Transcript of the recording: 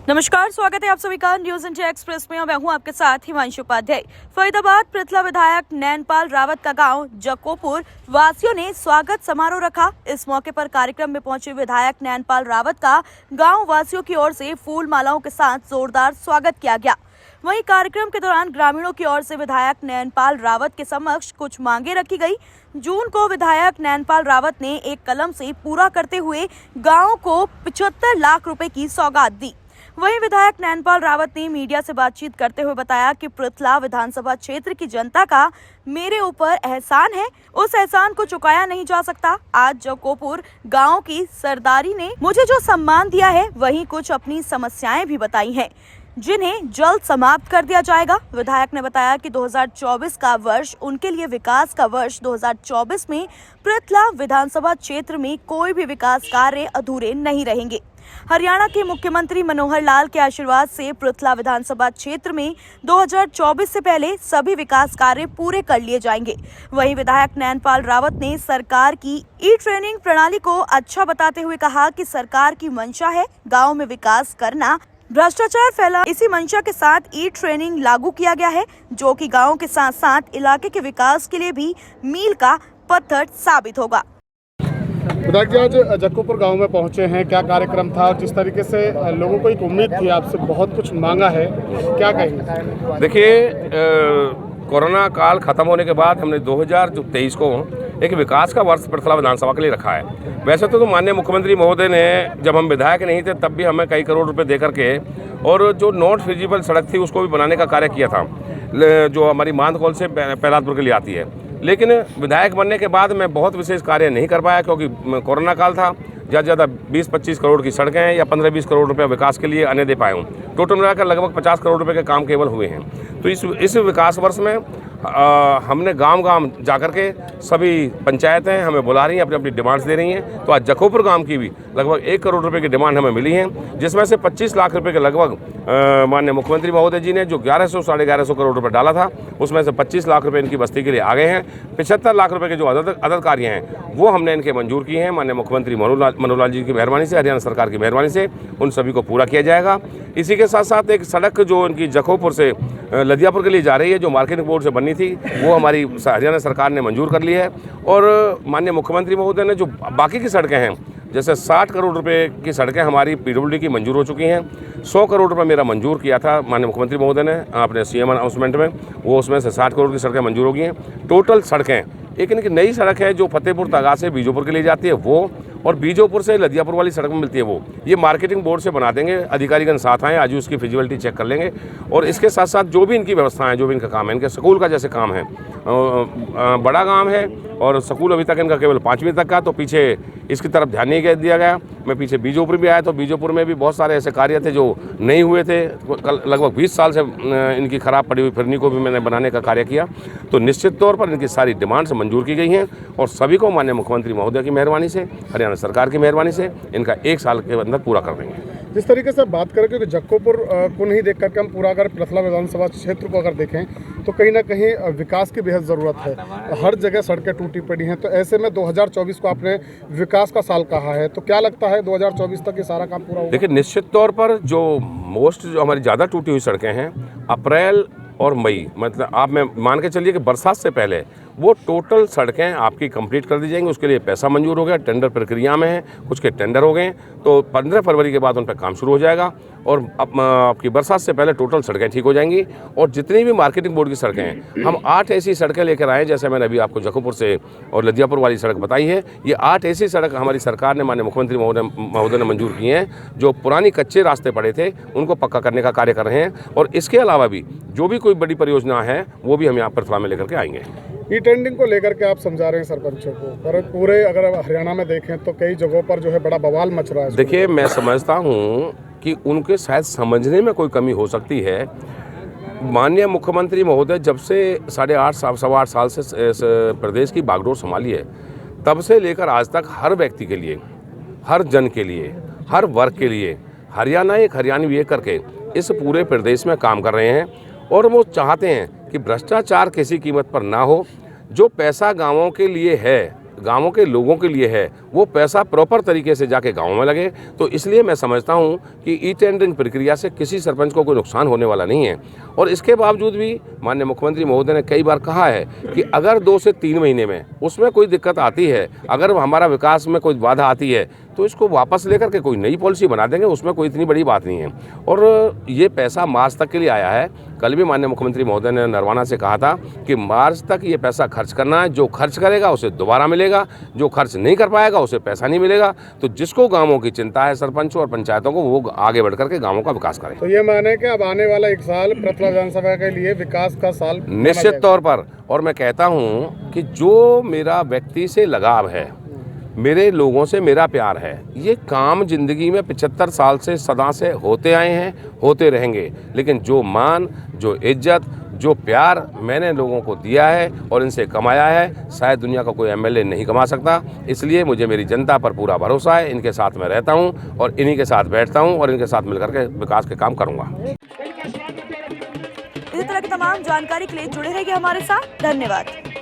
नमस्कार, स्वागत है आप सभी का न्यूज इंडिया एक्सप्रेस में और मैं हूं आपके साथ हिमांशु उपाध्याय। फरीदाबाद पृथला विधायक नैनपाल रावत का गांव जक्कोपुर वासियों ने स्वागत समारोह रखा। इस मौके पर कार्यक्रम में पहुंचे विधायक नैनपाल रावत का गांव वासियों की ओर से फूल मालाओं के साथ जोरदार स्वागत किया गया। वहीं कार्यक्रम के दौरान ग्रामीणों की ओर से विधायक नैनपाल रावत के समक्ष कुछ मांगे रखी गई। जून को विधायक नैनपाल रावत ने एक कलम से पूरा करते हुए गाँव को 75 लाख रुपए की सौगात दी। वहीं विधायक नैनपाल रावत ने मीडिया से बातचीत करते हुए बताया कि पृथला विधानसभा क्षेत्र की जनता का मेरे ऊपर एहसान है, उस एहसान को चुकाया नहीं जा सकता। आज जक्कोपुर गांव की सरदारी ने मुझे जो सम्मान दिया है, वहीं कुछ अपनी समस्याएं भी बताई हैं, जिन्हें जल्द समाप्त कर दिया जाएगा। विधायक ने बताया कि 2024 का वर्ष उनके लिए विकास का वर्ष 2024 में पृथला विधानसभा क्षेत्र में कोई भी विकास कार्य अधूरे नहीं रहेंगे। हरियाणा के मुख्यमंत्री मनोहर लाल के आशीर्वाद से पृथला विधानसभा क्षेत्र में 2024 से पहले सभी विकास कार्य पूरे कर लिए जाएंगे। वहीं विधायक नैनपाल रावत ने सरकार की ई ट्रेनिंग प्रणाली को अच्छा बताते हुए कहा कि सरकार की मंशा है गांव में विकास करना, भ्रष्टाचार फैला। इसी मंशा के साथ ई ट्रेनिंग लागू किया गया है, जो कि गाँव के साथ साथ इलाके के विकास के लिए भी मील का पत्थर साबित होगा। विधायक जी, आज जक्कोपुर गांव में पहुंचे हैं, क्या कार्यक्रम था और जिस तरीके से लोगों को एक उम्मीद थी, आपसे बहुत कुछ मांगा है, क्या कहेंगे? देखिए, कोरोना काल खत्म होने के बाद हमने 2023 को एक विकास का वर्ष पृथला विधानसभा के लिए रखा है। वैसे तो माननीय मुख्यमंत्री महोदय ने, जब हम विधायक नहीं थे तब भी हमें कई करोड़ रुपए दे करके और जो नॉट फिजिबल सड़क थी उसको भी बनाने का कार्य किया था, जो हमारी मांदखोल से पहलादपुर के लिए आती है। लेकिन विधायक बनने के बाद मैं बहुत विशेष कार्य नहीं कर पाया, क्योंकि कोरोना काल था। ज़्यादा से ज़्यादा 20-25 करोड़ की सड़कें हैं या 15-20 करोड़ रुपए विकास के लिए अन्य दे पाया हूँ। टोटल मिलाकर लगभग 50 करोड़ रुपए के काम केवल हुए हैं। तो इस विकास वर्ष में हमने गांव-गांव जाकर के सभी पंचायतें हमें बुला रही हैं, अपनी अपनी डिमांड्स दे रही हैं। तो आज जक्कोपुर गांव की भी लगभग 1 करोड़ रुपए की डिमांड हमें मिली है, जिसमें से 25 लाख रुपए के लगभग माननीय मुख्यमंत्री महोदय जी ने जो 1100-1150 करोड़ रुपए डाला था, उसमें से 25 लाख रुपए इनकी बस्ती के लिए आ गए हैं। 75 लाख रुपए के जो अदर कार्य हैं वो हमने इनके मंजूर किए हैं। माननीय मुख्यमंत्री मनोहर लाल जी की मेहरबानी से, हरियाणा सरकार की मेहरबानी से उन सभी को पूरा किया जाएगा। इसी के साथ साथ एक सड़क जो इनकी जक्कोपुर से लदियापुर के लिए जा रही है, जो मार्केटिंग बोर्ड से बननी थी, वो हमारी हरियाणा सरकार ने मंजूर कर ली है। और माननीय मुख्यमंत्री महोदय ने जो बाकी की सड़कें हैं, जैसे 60 करोड़ रुपए की सड़कें हमारी पीडब्ल्यूडी की मंजूर हो चुकी हैं। 100 करोड़ रुपए मेरा मंजूर किया था माननीय मुख्यमंत्री महोदय ने अपने सीएम अनाउंसमेंट में, वो उसमें से 60 करोड़ की सड़कें मंजूर हो गई हैं। टोटल सड़कें, एक इनकी नई सड़क है जो फतेहपुर तागा से बीजोपुर के लिए जाती है वो, और बीजोपुर से लदियापुर वाली सड़क में मिलती है वो, ये मार्केटिंग बोर्ड से बना देंगे। अधिकारीगण साथ आए, आज उसकी फिजिबिलिटी चेक कर लेंगे। और इसके साथ साथ जो भी इनकी व्यवस्था है, जो भी इनका काम है, इनके स्कूल का जैसे काम है, बड़ा काम है और स्कूल अभी तक इनका केवल 5वीं तक का, तो पीछे इसकी तरफ ध्यान नहीं दिया गया। मैं पीछे बीजोपुर भी आया, तो बीजोपुर में भी बहुत सारे ऐसे कार्य थे जो नहीं हुए थे। लगभग 20 साल से इनकी खराब पड़ी हुई फिरनी को भी मैंने बनाने का कार्य किया। तो निश्चित तौर पर इनकी सारी डिमांड्स मंजूर की गई हैं और सभी को माननीय मुख्यमंत्री महोदय की मेहरबानी से, हरियाणा सरकार की मेहरबानी से इनका 1 साल के अंदर पूरा कर देंगे। जिस तरीके से बात करें कि जक्कोपुर को नहीं देख करके हम पूरा अगर पृथला विधानसभा क्षेत्र को अगर देखें तो कहीं ना कहीं विकास की बेहद ज़रूरत है। हर जगह सड़कें टूटी पड़ी हैं। तो ऐसे में 2024 को आपने विकास का साल कहा है, तो क्या लगता है 2024 तक ये सारा काम पूरा होगा? देखिए, निश्चित तौर पर जो हमारी ज़्यादा टूटी हुई सड़कें हैं, अप्रैल और मई, मतलब आप मैं मान के चलिए कि बरसात से पहले वो टोटल सड़कें आपकी कंप्लीट कर दी जाएंगी। उसके लिए पैसा मंजूर हो गया, टेंडर प्रक्रिया में है, कुछ के टेंडर हो गए। तो 15 फरवरी के बाद उन पर काम शुरू हो जाएगा और आपकी बरसात से पहले टोटल सड़कें ठीक हो जाएंगी। और जितनी भी मार्केटिंग बोर्ड की सड़कें हैं, हम 8 ऐसी सड़कें लेकर आए, जैसे मैंने अभी आपको जक्कोपुर से और लदियापुर वाली सड़क बताई है। ये 8 ऐसी सड़क हमारी सरकार ने, माननीय मुख्यमंत्री महोदय ने मंजूर की हैं, जो पुरानी कच्चे रास्ते पड़े थे उनको पक्का करने का कार्य कर रहे हैं। और इसके अलावा भी जो भी कोई बड़ी परियोजना है वो भी हम यहाँ पर में लेकर के आएंगे। ई टेंडिंग को लेकर के आप समझा रहे हैं सरपंचों को, पर पूरे अगर हरियाणा में देखें तो कई जगहों पर जो है बड़ा बवाल मच रहा है। देखिए, मैं समझता हूँ कि उनके शायद समझने में कोई कमी हो सकती है। माननीय मुख्यमंत्री महोदय जब से 8.5 साल से प्रदेश की बागडोर संभाली है, तब से लेकर आज तक हर व्यक्ति के लिए, हर जन के लिए, हर वर्ग के लिए हरियाणा एक हरियाणवी एक करके इस पूरे प्रदेश में काम कर रहे हैं। और वो चाहते हैं कि भ्रष्टाचार किसी कीमत पर ना हो। जो पैसा गाँवों के लिए है, गाँवों के लोगों के लिए है, वो पैसा प्रॉपर तरीके से जाके गाँव में लगे। तो इसलिए मैं समझता हूँ कि ई टेंडरिंग प्रक्रिया से किसी सरपंच को कोई नुकसान होने वाला नहीं है। और इसके बावजूद भी माननीय मुख्यमंत्री महोदय ने कई बार कहा है कि अगर 2 से 3 महीने में उसमें कोई दिक्कत आती है, अगर हमारा विकास में कोई बाधा आती है, तो इसको वापस लेकर के कोई नई पॉलिसी बना देंगे, उसमें कोई इतनी बड़ी बात नहीं है। और ये पैसा मार्च तक के लिए आया है। कल भी माननीय मुख्यमंत्री महोदय ने नरवाना से कहा था कि मार्च तक ये पैसा खर्च करना है, जो खर्च करेगा उसे दोबारा मिलेगा, जो खर्च नहीं कर पाएगा उसे पैसा नहीं मिलेगा। तो जिसको गाँवों की चिंता है सरपंचों और पंचायतों को, वो आगे बढ़ करके गाँवों का विकास करें। तो ये माने कि अब आने वाला 1 साल पृथला विधानसभा के लिए विकास का साल निश्चित तौर पर। और मैं कहता हूँ कि जो मेरा व्यक्ति से लगाव है, मेरे लोगों से मेरा प्यार है, ये काम जिंदगी में 75 साल से सदा से होते आए हैं, होते रहेंगे। लेकिन जो मान, जो इज्जत, जो प्यार मैंने लोगों को दिया है और इनसे कमाया है, शायद दुनिया का कोई एमएलए नहीं कमा सकता। इसलिए मुझे मेरी जनता पर पूरा भरोसा है। इनके साथ मैं रहता हूँ और इन्हीं के साथ बैठता हूँ और इनके साथ मिलकर के विकास के काम करूँगा। इसी तरह की तमाम जानकारी के लिए जुड़े रहिए हमारे साथ। धन्यवाद।